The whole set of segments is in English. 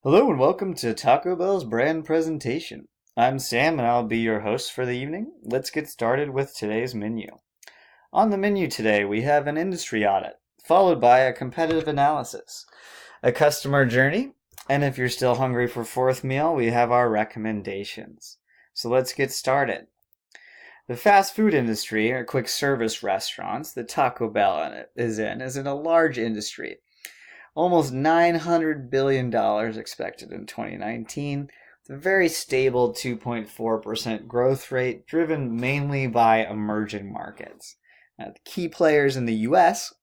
Hello and welcome to Taco Bell's brand presentation. I'm Sam and I'll be your host for the evening. Let's get started with today's menu. On the menu today, we have an industry audit, followed by a competitive analysis, a customer journey, and if you're still hungry for fourth meal, we have our recommendations. So let's get started. The fast food industry, or quick service restaurants that Taco Bell is in a large industry. Almost $900 billion expected in 2019, with a very stable 2.4% growth rate driven mainly by emerging markets. The key players in the US,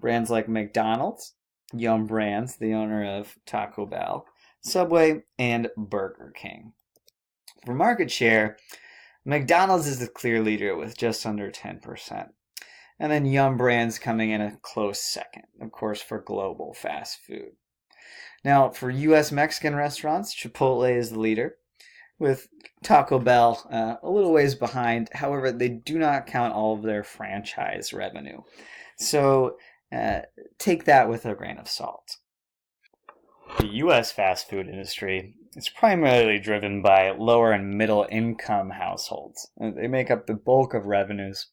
brands like McDonald's, Yum Brands, the owner of Taco Bell, Subway, and Burger King. For market share, McDonald's is the clear leader with just under 10%. And then Yum Brands coming in a close second, of course, for global fast food. Now, for U.S. Mexican restaurants, Chipotle is the leader, with Taco Bell a little ways behind. However, they do not count all of their franchise revenue. So take that with a grain of salt. The U.S. fast food industry is primarily driven by lower and middle income households. They make up the bulk of revenues,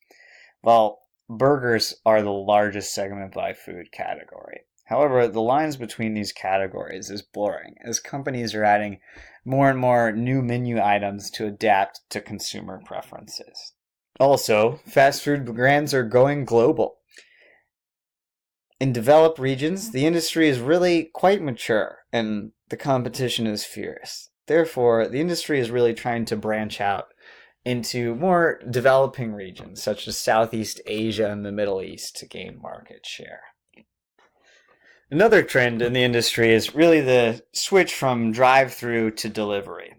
while burgers are the largest segment by food category. However, the lines between these categories is blurring as companies are adding more and more new menu items to adapt to consumer preferences. Also, fast food brands are going global. In developed regions, the industry is really quite mature and the competition is fierce. Therefore, the industry is really trying to branch out into more developing regions such as Southeast Asia and the Middle East to gain market share. Another trend in the industry is really the switch from drive-through to delivery.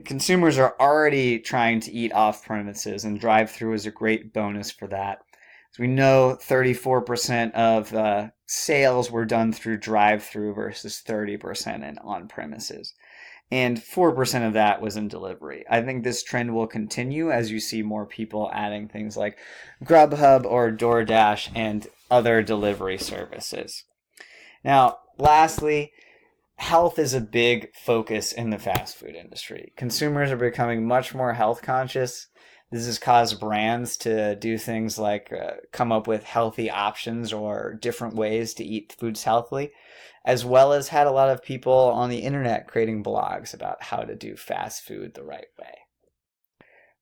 Consumers are already trying to eat off-premises, and drive-through is a great bonus for that. As we know, 34% of sales were done through drive-through versus 30% in on-premises. And 4% of that was in delivery. I think this trend will continue as you see more people adding things like Grubhub or DoorDash and other delivery services. Now, lastly, health is a big focus in the fast food industry. Consumers are becoming much more health conscious. This has caused brands to do things like come up with healthy options or different ways to eat foods healthily, as well as had a lot of people on the internet creating blogs about how to do fast food the right way.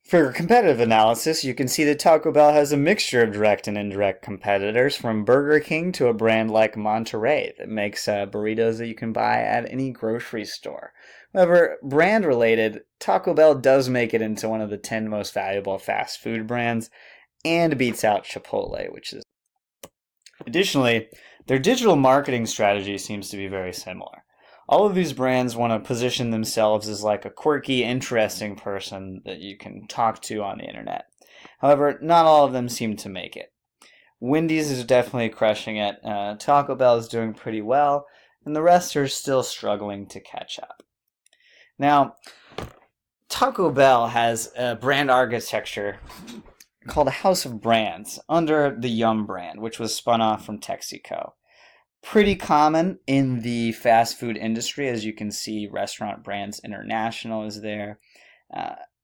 For competitive analysis, you can see that Taco Bell has a mixture of direct and indirect competitors, from Burger King to a brand like Monterey that makes burritos that you can buy at any grocery store. However, brand-related, Taco Bell does make it into one of the 10 most valuable fast food brands and beats out Chipotle, which is... Additionally, their digital marketing strategy seems to be very similar. All of these brands want to position themselves as like a quirky, interesting person that you can talk to on the internet. However, not all of them seem to make it. Wendy's is definitely crushing it. Taco Bell is doing pretty well, and the rest are still struggling to catch up. Now, Taco Bell has a brand architecture called a House of Brands under the Yum brand, which was spun off from Texaco. Pretty common in the fast food industry. As you can see, Restaurant Brands International is there.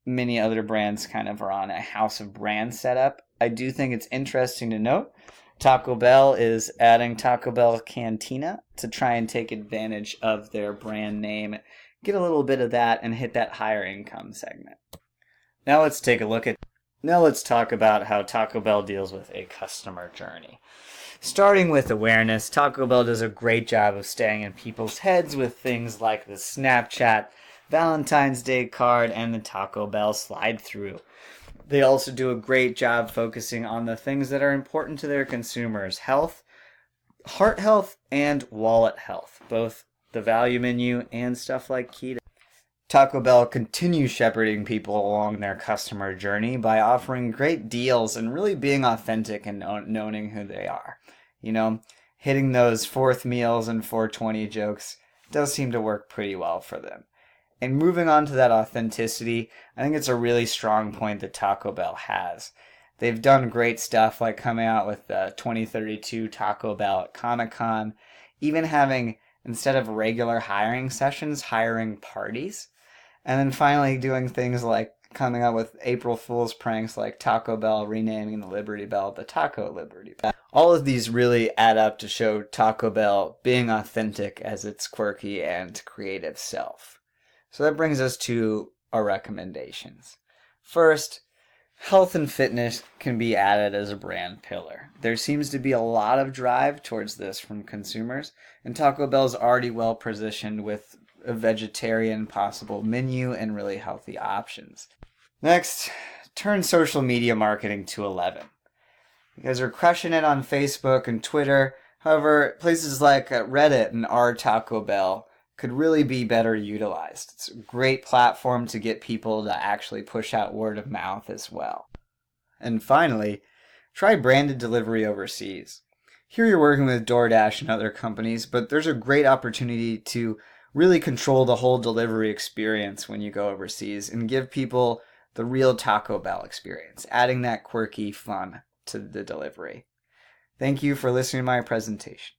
Many other brands kind of are on a House of Brands setup. I do think it's interesting to note Taco Bell is adding Taco Bell Cantina to try and take advantage of their brand name, get a little bit of that, and hit that higher income segment. Now let's talk about how Taco Bell deals with a customer journey. Starting with awareness, Taco Bell does a great job of staying in people's heads with things like the Snapchat Valentine's Day card and the Taco Bell slide-through. They also do a great job focusing on the things that are important to their consumers: health, heart health, and wallet health, both the value menu and stuff like keto. Taco Bell continues shepherding people along their customer journey by offering great deals and really being authentic and knowing who they are. You know, hitting those fourth meals and 420 jokes does seem to work pretty well for them. And moving on to that authenticity, I think it's a really strong point that Taco Bell has. They've done great stuff like coming out with the 2032 Taco Bell at Comic-Con, even having instead of regular hiring sessions, hiring parties. And then finally doing things like coming up with April Fool's pranks like Taco Bell renaming the Liberty Bell the Taco Liberty Bell. All of these really add up to show Taco Bell being authentic as its quirky and creative self. So that brings us to our recommendations. First, health and fitness can be added as a brand pillar. There seems to be a lot of drive towards this from consumers, and Taco Bell's already well positioned with a vegetarian possible menu and really healthy options. Next, turn social media marketing to 11. You guys are crushing it on Facebook and Twitter. However, places like Reddit and our Taco Bell could really be better utilized. It's a great platform to get people to actually push out word of mouth as well. And finally, try branded delivery overseas. Here you're working with DoorDash and other companies, but there's a great opportunity to really control the whole delivery experience when you go overseas and give people the real Taco Bell experience, adding that quirky fun to the delivery. Thank you for listening to my presentation.